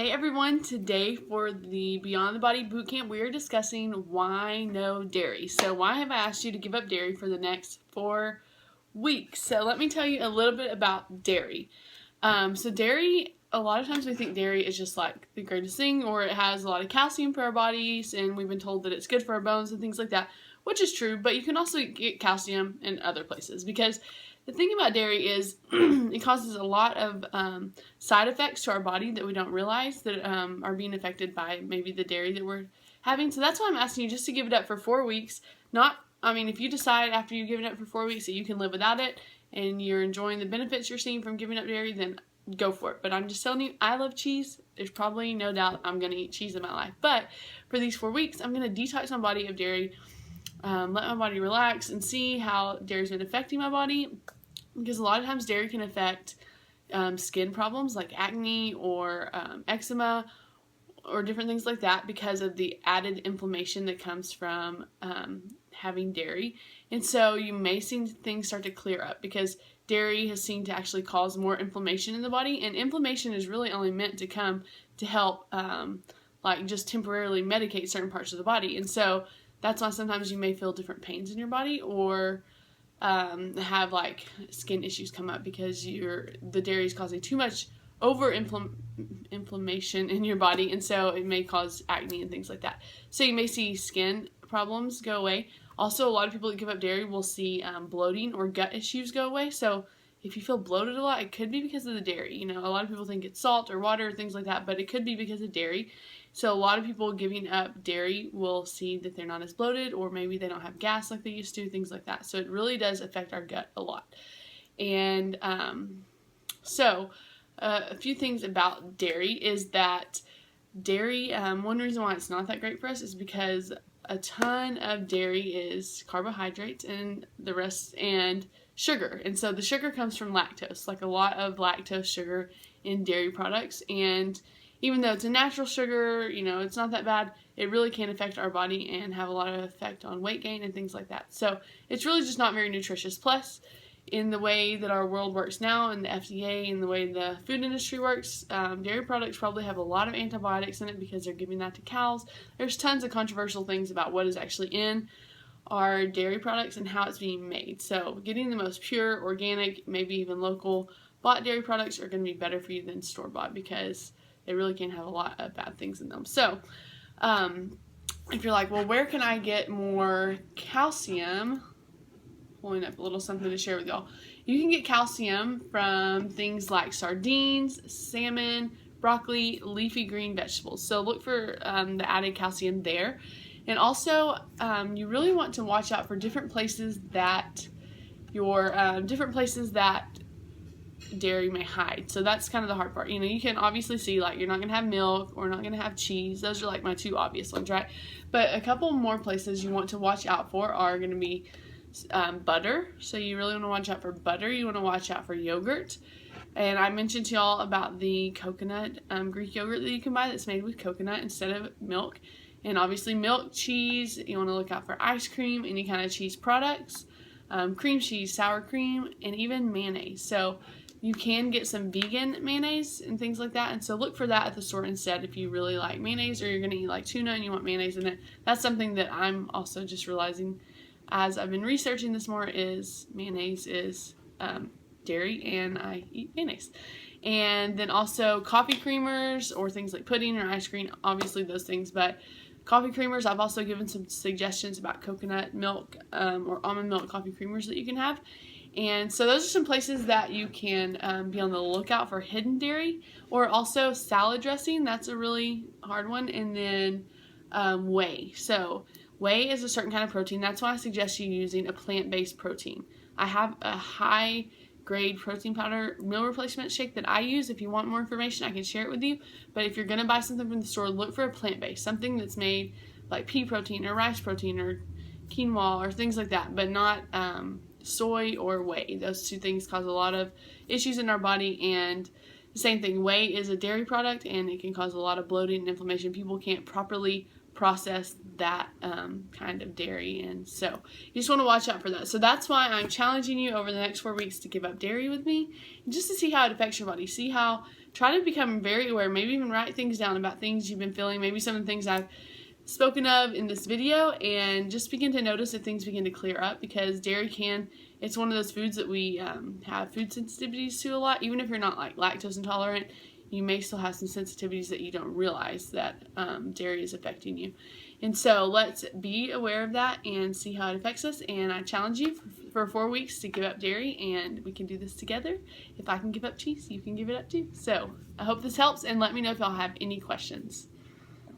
Hey everyone, today for the Beyond the Body Bootcamp, we are discussing why no dairy. So why have I asked you to give up dairy for the next 4 weeks? So let me tell you a little bit about dairy. So dairy, a lot of times we think dairy is just like the greatest thing, or it has a lot of calcium for our bodies, and we've been told that it's good for our bones and things like that, which is true, but you can also get calcium in other places because the thing about dairy is it causes a lot of side effects to our body that we don't realize that are being affected by maybe the dairy that we're having. So that's why I'm asking you just to give it up for 4 weeks. If you decide after you've given it up for 4 weeks that you can live without it and you're enjoying the benefits you're seeing from giving up dairy, then go for it. But I'm just telling you, I love cheese. There's probably no doubt I'm going to eat cheese in my life. But for these 4 weeks, I'm going to detox my body of dairy. Let my body relax and see how dairy's been affecting my body, because a lot of times dairy can affect skin problems like acne or eczema or different things like that because of the added inflammation that comes from having dairy. And so you may see things start to clear up because dairy has seemed to actually cause more inflammation in the body, and inflammation is really only meant to come to help just temporarily medicate certain parts of the body. And so that's why sometimes you may feel different pains in your body or have like skin issues come up because the dairy is causing too much inflammation in your body, and so it may cause acne and things like that. So you may see skin problems go away. Also, a lot of people that give up dairy will see bloating or gut issues go away. So if you feel bloated a lot, it could be because of the dairy. You know, a lot of people think it's salt or water or things like that, but it could be because of dairy. So a lot of people giving up dairy will see that they're not as bloated, or maybe they don't have gas like they used to, things like that. So it really does affect our gut a lot. And a few things about dairy is that dairy, one reason why it's not that great for us is because a ton of dairy is carbohydrates and the rest and sugar. And so the sugar comes from lactose, like a lot of lactose sugar in dairy products. And even though it's a natural sugar, you know, it's not that bad, it really can affect our body and have a lot of effect on weight gain and things like that. So it's really just not very nutritious. Plus, in the way that our world works now and the FDA and the way the food industry works, dairy products probably have a lot of antibiotics in it because they're giving that to cows. There's tons of controversial things about what is actually in our dairy products and how it's being made. So getting the most pure, organic, maybe even local bought dairy products are going to be better for you than store-bought because they really can have a lot of bad things in them. So if you're like, well, where can I get more calcium? Pulling up a little something to share with y'all. You can get calcium from things like sardines, salmon, broccoli, leafy green vegetables. So look for the added calcium there. And also, you really want to watch out for different places that dairy may hide. So that's kind of the hard part. You know, you can obviously see like you're not going to have milk or not going to have cheese. Those are like my two obvious ones, right? But a couple more places you want to watch out for are going to be butter. So you really want to watch out for butter. You want to watch out for yogurt. And I mentioned to y'all about the coconut Greek yogurt that you can buy that's made with coconut instead of milk. And obviously milk, cheese. You want to look out for ice cream, any kind of cheese products, cream cheese, sour cream, and even mayonnaise. So you can get some vegan mayonnaise and things like that. And so look for that at the store instead if you really like mayonnaise, or you're going to eat like tuna and you want mayonnaise in it. That's something that I'm also just realizing as I've been researching this more is mayonnaise is dairy, and I eat mayonnaise. And then also coffee creamers or things like pudding or ice cream, obviously those things, but coffee creamers, I've also given some suggestions about coconut milk or almond milk coffee creamers that you can have. And so those are some places that you can be on the lookout for hidden dairy, or also salad dressing. That's a really hard one. And then whey. So whey is a certain kind of protein. That's why I suggest you using a plant-based protein. I have a high-grade protein powder meal replacement shake that I use. If you want more information, I can share it with you. But if you're going to buy something from the store, look for a plant-based, something that's made like pea protein or rice protein or quinoa or things like that, but not soy or whey. Those two things cause a lot of issues in our body, and the same thing, whey is a dairy product and it can cause a lot of bloating and inflammation. People can't properly process that kind of dairy, and so you just want to watch out for that. So that's why I'm challenging you over the next 4 weeks to give up dairy with me, just to see how it affects your body, see how try to become very aware. Maybe even write things down about things you've been feeling, maybe some of the things I've spoken of in this video, and just begin to notice if things begin to clear up, because dairy it's one of those foods that we have food sensitivities to a lot. Even if you're not like lactose intolerant, you may still have some sensitivities that you don't realize that dairy is affecting you. And so let's be aware of that and see how it affects us. And I challenge you for 4 weeks to give up dairy, and we can do this together. If I can give up cheese, you can give it up too. So I hope this helps, and let me know if y'all have any questions.